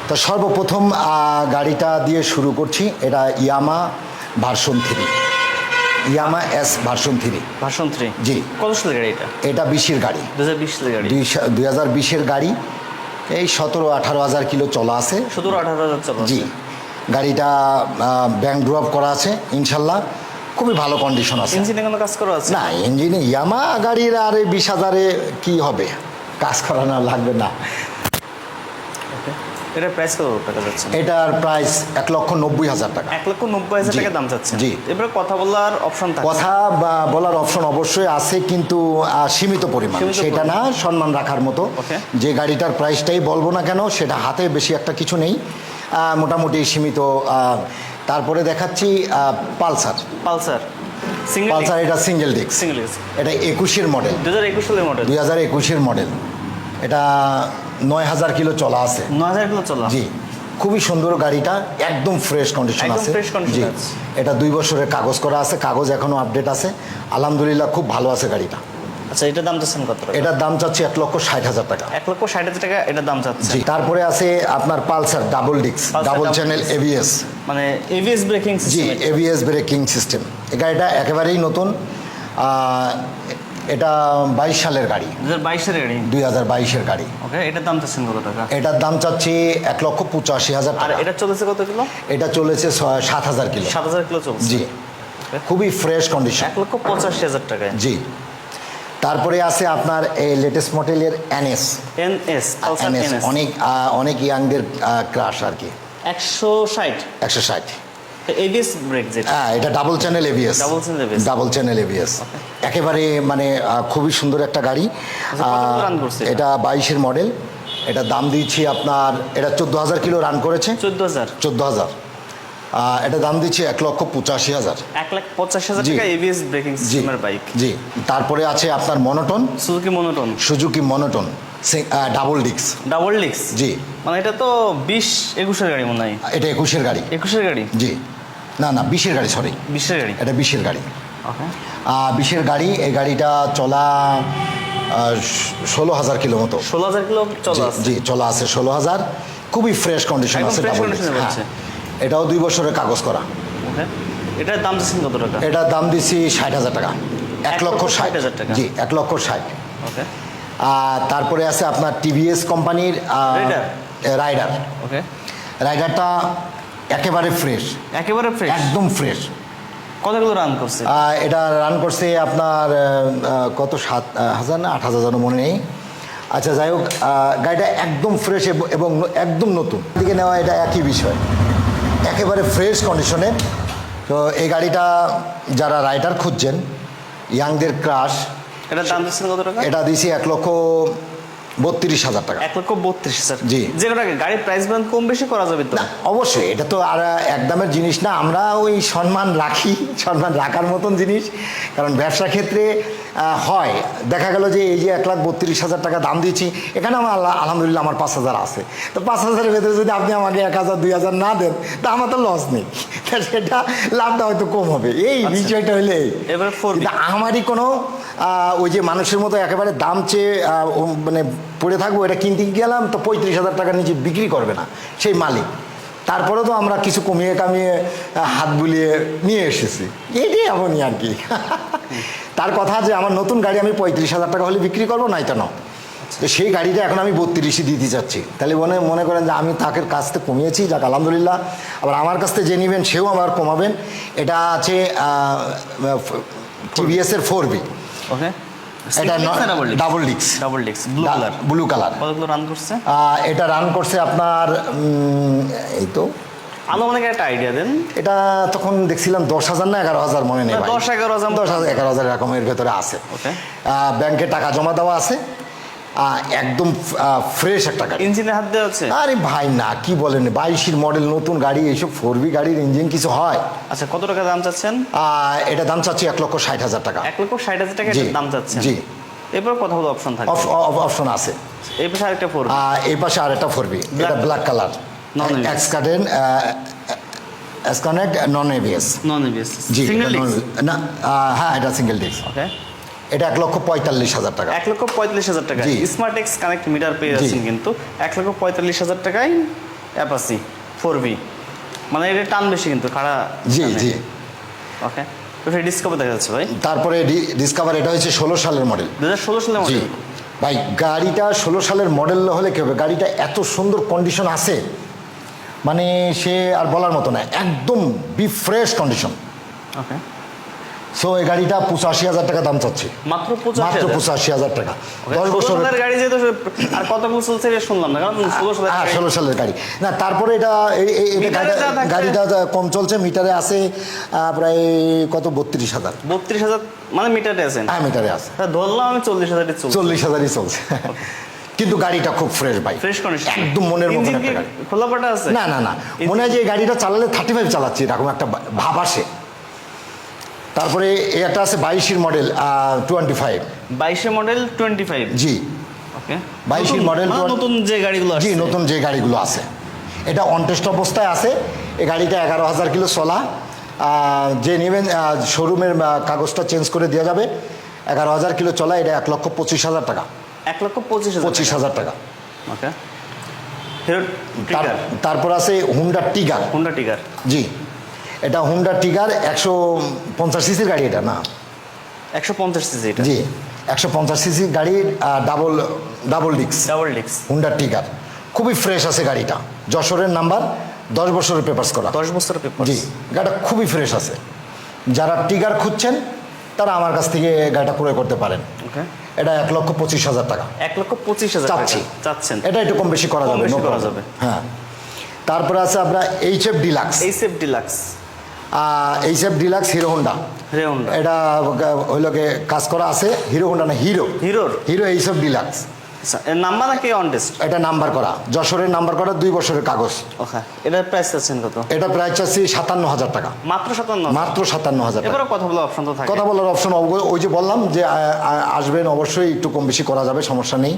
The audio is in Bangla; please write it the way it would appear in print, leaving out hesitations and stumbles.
তো সর্বপ্রথম গাড়িটা দিয়ে শুরু করছি। এটা ইয়ামা ভার্সন 3, ইয়ামা এস ভার্সন 3। ভার্সন 3 জি। কত সালের গাড়ি এটা? এটা 20-এর গাড়ি, 2020 সালের গাড়ি। 2020-এর গাড়ি। এই 17-18 হাজার কিলো চলা আছে। 17-18 হাজার চলা আছে। জি। গাড়িটা ব্যাংক ড্রপ করা আছে ইনশাল্লাহ, খুবই ভালো কন্ডিশন আছে। ইঞ্জিনে কোনো কাজ করা আছে? না, ইঞ্জিনে ইয়ামা গাড়ির আর 20,000-এ কি হবে, কাজ করানো লাগবে না। এটার প্রাইস কত টাকা যাচ্ছে? এটার প্রাইস 1,90,000 টাকা। 1,90,000 টাকা দাম চাচ্ছে। জি। এবারে কথা বলার অপশন থাকে? কথা বলার অপশন অবশ্যই আছে, কিন্তু সীমিত পরিমাণ, সেটা না সম্মান রাখার মতো। যে গাড়িটার প্রাইসটাই বলবো না কেন, সেটা হাতে বেশি একটা কিছু নেই, মোটামুটি সীমিত। তারপরে দেখাচ্ছি পালসার। পালসার পালসার এটা সিঙ্গেল ডিস্ক, এটা 21-এর মডেল, 2021 সালের মডেল। 2021-এর মডেল। এটা 9,000 কিলো চলা আছে। 9,000 কিলো চলা? জি। খুবই সুন্দর গাড়িটা, একদম ফ্রেশ কন্ডিশন আছে। জি। এটা 2 বছরের কাগজ করা আছে, কাগজ এখনো আপডেট আছে, আলহামদুলিল্লাহ খুব ভালো আছে গাড়িটা। আচ্ছা, এটার দাম চাচ্ছেন কত টাকা? এটার দাম চাচ্ছি 1,60,000 টাকা। 1,60,000 টাকা এটার দাম চাচ্ছে। জি। তারপরে আছে আপনার Pulsar double disc, double channel ABS, মানে এবিএস ব্রেকিং জি, সিস্টেম। ABS braking system. এই গাড়িটা একেবারেই নতুন। এটা 22 সালের গাড়ি, 2022 এর গাড়ি। 2022-এর গাড়ি। ওকে, এটার দাম চাচ্ছেন কত টাকা? এটার দাম চাচ্ছি 1,85,000 আর টাকা। এটা চলেছে কত কিলো? এটা চলেছে 7,000 কিলো। 7,000 কিলো চলছে। জি। খুবই ফ্রেশ কন্ডিশন। 1,85,000 টাকায়। জি। তারপরে আছে আপনার এই লেটেস্ট মডেলের এনএস। অনেক ইয়াংদের ক্রাশ আর কি। 160 এবিএস ব্রেক যেটা। হ্যাঁ, এটা double channel ABS. Double channel ABS একেবারে মানে খুবই সুন্দর একটা গাড়ি। এটা 22-এর মডেল। এটা দাম দিচ্ছি আপনার, এটা 14,000 কিলো রান করেছে। 14,000। এটা দাম দিচ্ছি 1,85,000। 1,85,000 টাকা এবিএস ব্রেকিং সিস্টেমের বাইক। জি। তারপরে আছে আপনার monotone, Suzuki monotone double disc. Double disc? জি। মানে এটা তো 20-21-এর গাড়ি মনে হয়। এটা 21-এর গাড়ি। 21-এর গাড়ি? জি। না, 20-এর গাড়ি, সরি, 20-এর গাড়ি। এটা 20-এর গাড়ি। ওকে। 20-এর গাড়ি। এই গাড়িটা চলা 16,000 কিলো মতো। 16,000 কিলো চলা আছে? জি, চলা আছে 16,000। খুবই ফ্রেশ কন্ডিশন আছে। এটাও 2 বছরের কাগজ করা। ওকে। এটার দাম দিচ্ছেন কত টাকা? এটার দাম দিচ্ছি 60,000 টাকা। 1,60,000 টাকা। জি, 1,60,000। ওকে। তারপরে আছে আপনার টিভিএস কোম্পানির রাইডার। ওকে। রাইডারটা একেবারে ফ্রেশ, একদম ফ্রেশ। কত কিলো রান করছে? এটা রান করছে আপনার কত 7,000 না 8,000 মনে নেই। আচ্ছা, যাই হোক, গাড়িটা একদম ফ্রেশ এবং একদম নতুন দিকে নেওয়া, এটা একই বিষয়, একেবারে ফ্রেশ কন্ডিশনে। তো এই গাড়িটা যারা রাইডার খুঁজছেন, ইয়াংদের ক্রাশ, এটার দাম দিচ্ছেন কত টাকা? এটা দিয়েছি 1,32,000 টাকা। 1,32,000। জি। যে গাড়ির প্রাইস ব্যান্ড কম বেশি করা যাবে তো? অবশ্যই, এটা তো আর একদমের জিনিস না। আমরা ওই সম্মান রাখি, সম্মান রাখার মতন জিনিস। কারণ ব্যবসা ক্ষেত্রে হয়, দেখা গেল যে এই যে 1,32,000 টাকা দাম দিচ্ছি, এখানে আমার আলহামদুলিল্লাহ আমার 5,000 আছে। তো 5,000-এর ভেতরে যদি আপনি আমাকে 1,000 2,000 না দেন, তা আমার তো লস নেই, সেটা লাভটা হয়তো কম হবে। এই বিষয়টা হলে এবার আমারই কোনো ওই যে মানুষের মতো একেবারে দাম চেয়ে মানে পড়ে থাকবো। এটা কিনতে গেলাম তো 35,000 টাকার নিচে বিক্রি করবে না সেই মালিক। তারপরে তো আমরা কিছু কমিয়ে কামিয়ে হাত বুলিয়ে নিয়ে এসেছি, এটাই এমনই আর কি। তার কথা যে আমার নতুন গাড়ি আমি 35,000 টাকা হলে বিক্রি করবো, নাই তো না। তো সেই গাড়িটা এখন আমি 32-ই দিতে চাচ্ছি। তাহলে মনে করেন যে আমি তাকে কাছ থেকে কমিয়েছি, যাক আলহামদুলিল্লাহ। আবার আমার কাছ থেকে যে নেবেন সেও আমার কমাবেন। এটা আছে টিভিএস-এর 4B। ওকে। এটা ডাবল ডিস্ক, ব্লু কালার। কতগুলো রান করছে? এটা রান করছে আপনার এই তো আনুমানিক একটা আইডিয়া দেন। এটা তখন দেখছিলাম 10,000 না 11,000 মনে নেই। 10-11,000 এরকমের ভেতরে আছে। ব্যাংকে টাকা জমা দেওয়া আছে, একদম ফ্রেশ একটা গাড়ি। ইঞ্জিনে হাত দেওয়া আছে? আরে ভাই না, কি বলেন, 22-এর মডেল নতুন গাড়ি, এইসব 4B গাড়ির ইঞ্জিন কিছু হয়? আচ্ছা, কত টাকা দাম চাচ্ছেন? এটা দাম চাচ্ছি 1,60,000 টাকা। 1,60,000 টাকা দাম চাচ্ছেন? জি। এরপর কথা বলে অপশন থাকে? অপশন আছে। এই পাশে আরেকটা 4B। এই পাশে আরেকটা 4B, এটা ব্ল্যাক কালার, এক্সকানেক্ট নন এবিএস। জি। না, হ্যাঁ, এটা সিঙ্গেল ডিস্ক। ওকে। এটা 1,45,000 টাকা। 1,45,000 টাকা স্মার্ট এক্স কানেক্ট মিটার পেয়ে যাচ্ছেন, কিন্তু 1,45,000 টাকায় অ্যাপাসি 4V, মানে এটা টান বেশি কিন্তু খাড়া। জি জি। ওকে, তো সেই ডিসকভার দেখা যাচ্ছে ভাই। তারপরে ডিসকভার, এটা হচ্ছে 16 সালের মডেল। 2016 সালের জি মডেল। ভাই, গাড়িটা 16 সালের মডেল হলে কি হবে, গাড়িটা এত সুন্দর কন্ডিশন আছে, মানে সে আর বলার মতো না, একদম বি ফ্রেশ কন্ডিশন। ওকে, সো এই গাড়িটা 85,000 টাকা দাম চাচ্ছি। মাত্র মাত্র 85,000। 85,000 টাকা। 10 16 বছর। সালের গাড়ি যেহেতু আর কত বছর চলছে এটা শুনলাম না, কারণ 16 সালের গাড়ি। 16 সালের গাড়ি না। তারপরে এটা মিটারে যা থাকছে- গাড়িটা কম চলছে, মিটারে আছে প্রায় কত 32,000। 32,000 মানে মিটারে আছেন? হ্যাঁ, মিটারে আছে। ধরলাম আমি 40,000 চলছে। 40,000ই চলছে। কিন্তু গাড়িটা খুব ফ্রেশ ভাই, ফ্রেশ কন্ডিশন, একদম মনের মতো একটা গাড়ি। খোলা পাটা আছে? না না না, মনে হয় যে এই গাড়িটা চালালে 35 চালাচ্ছি এরকম একটা ভাব আসে। তারপরে একটা আছে 22 মডেল 25। 22 মডেল 25। জি, ওকে, 22 মডেল নতুন যে গাড়িগুলো জি, আসছে। নতুন যে গাড়িগুলো আছে, এটা অনটেস্ট অবস্থায় আছে। এই গাড়িটা 11,000 কিলো চলা। যে নেবেন শোরুমের কাগজটা চেঞ্জ করে দেওয়া যাবে। 11,000 কিলো চলা, এটা 1,25,000 টাকা। 1,25,000। 25,000 টাকা। ওকে, হিরো টিগার। তারপর আছে হুন্ডা টিগার। হোন্ডা টিগার। জি, এটা হুন্ডা টিগার 150 সিসির গাড়ি, এটা না? 150 সিসি এটা। জি, 150 সিসির গাড়ির double disc double disc. Honda trigger, খুবই ফ্রেশ আছে গাড়িটা। যশোরের নাম্বার, 10 বছরের পেপারস করা। 10 বছরের পেপার। জি, গাড়িটা খুবই ফ্রেশ আছে। যারা টিগার খুঁজছেন তারা আমার কাছ থেকে গাড়িটা ক্রয় করতে পারেন। ওকে, এটা 1,25,000 টাকা 1,25,000 চাচ্ছি। চাচ্ছেন? এটা একটু কম বেশি করা কম যাবে, বেশি no করা problem। যাবে। হ্যাঁ। তারপরে আছে আপনার HF deluxe. HF deluxe. HF deluxe hero Honda. Hero Honda. এটা হইলকে কাজ করা আছে, হিরো হোন্ডা না, হিরো হিরোর। Hero HF deluxe. আচ্ছা, এর নাম্বার নাকি অন টেস্ট? এটা নাম্বার করা, যশোরের নাম্বার করা, 2 বছরের কাগজ। ওকে, এটার প্রাইস আছেন কত? এটা প্রায় চাচ্ছি 57,000 টাকা। মাত্র 57। মাত্র 57,000 টাকা। এবারে কথা বলার অপশন তো থাকে। কথা বলার অপশন ওই যে বললাম যে আসবেন, অবশ্যই একটু কম বেশি করা যাবে, সমস্যা নেই।